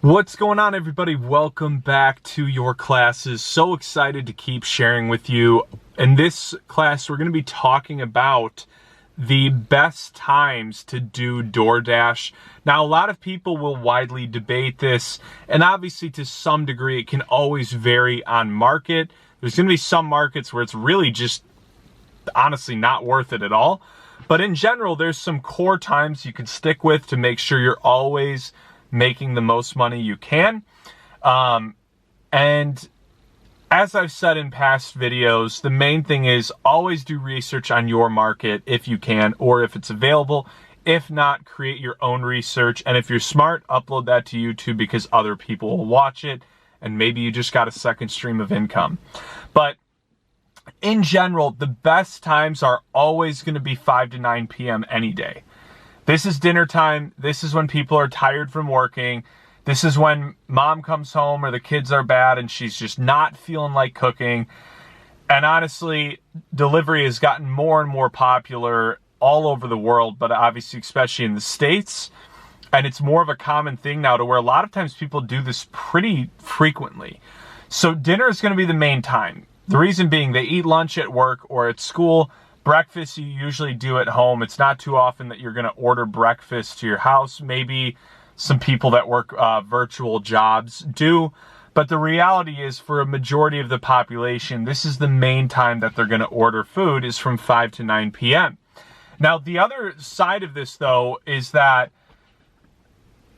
What's going on, everybody? Welcome back to your classes. So excited to keep sharing with you. In this class, we're going to be talking about the best times to do DoorDash. Now, a lot of people will widely debate this, and obviously to some degree, it can always vary on market. There's going to be some markets where it's really just honestly not worth it at all. But in general, there's some core times you can stick with to make sure you're always making the most money you can. And as I've said in past videos, the main thing is always do research on your market if you can, or if it's available. If not, create your own research. And if you're smart, upload that to YouTube because other people will watch it. And maybe you just got a second stream of income. But in general, the best times are always going to be 5 to 9 p.m. any day. This is dinner time. This is when people are tired from working. This is when mom comes home or the kids are bad and she's just not feeling like cooking. And honestly, delivery has gotten more and more popular all over the world, but obviously especially in the States. And it's more of a common thing now to where a lot of times people do this pretty frequently. So dinner is going to be the main time. The reason being they eat lunch at work or at school. Breakfast you usually do at home. It's not too often that you're going to order breakfast to your house. Maybe some people that work virtual jobs do. But the reality is for a majority of the population, this is the main time that they're going to order food is from 5 to 9 p.m. Now, the other side of this, though, is that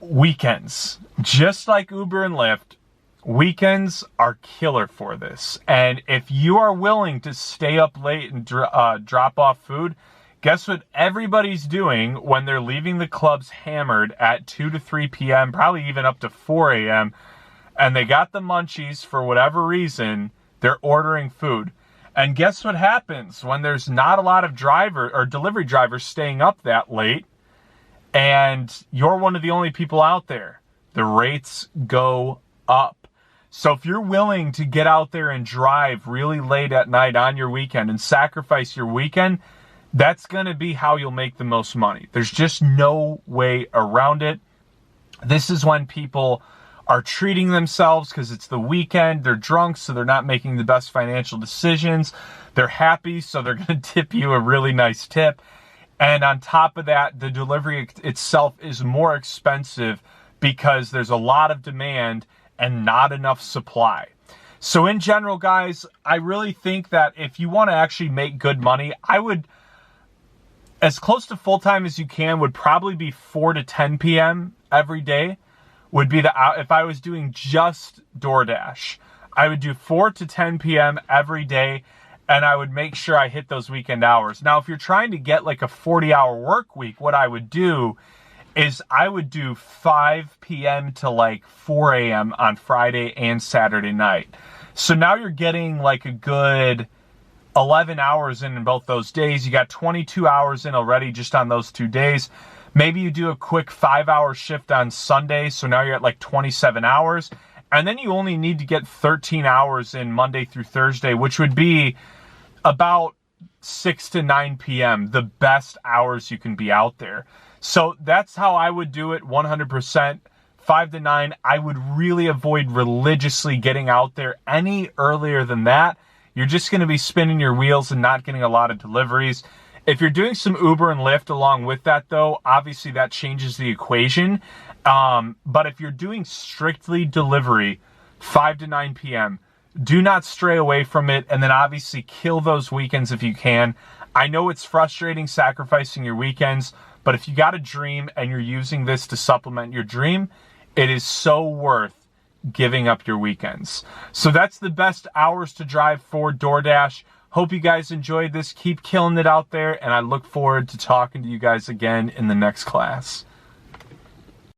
weekends, just like Uber and Lyft, weekends are killer for this. And if you are willing to stay up late and drop off food, guess what everybody's doing when they're leaving the clubs hammered at 2 to 3 p.m., probably even up to 4 a.m., and they got the munchies for whatever reason, they're ordering food. And guess what happens when there's not a lot of delivery drivers staying up that late, and you're one of the only people out there? The rates go up. So if you're willing to get out there and drive really late at night on your weekend and sacrifice your weekend, that's going to be how you'll make the most money. There's just no way around it. This is when people are treating themselves because it's the weekend. They're drunk, so they're not making the best financial decisions. They're happy, so they're going to tip you a really nice tip. And on top of that, the delivery itself is more expensive because there's a lot of demand and not enough supply. So in general, guys, I really think that if you want to actually make good money, I would, as close to full-time as you can, would probably be 4 to 10 p.m. every day. Would be if I was doing just DoorDash, I would do 4 to 10 p.m. every day, and I would make sure I hit those weekend hours. Now, if you're trying to get like a 40-hour work week, what I would do is I would do 5 p.m. to like 4 a.m. on Friday and Saturday night. So now you're getting like a good 11 hours in both those days. You got 22 hours in already just on those 2 days. Maybe you do a quick 5-hour shift on Sunday. So now you're at like 27 hours. And then you only need to get 13 hours in Monday through Thursday, which would be about 6 to 9 p.m., the best hours you can be out there. So that's how I would do it 100%. 5 to 9, I would really avoid religiously getting out there any earlier than that. You're just going to be spinning your wheels and not getting a lot of deliveries. If you're doing some Uber and Lyft along with that, though, obviously that changes the equation. But if you're doing strictly delivery, 5 to 9 p.m., do not stray away from it. And then obviously kill those weekends if you can. I know it's frustrating sacrificing your weekends, but if you got a dream and you're using this to supplement your dream, it is so worth giving up your weekends. So that's the best hours to drive for DoorDash. Hope you guys enjoyed this. Keep killing it out there, and I look forward to talking to you guys again in the next class.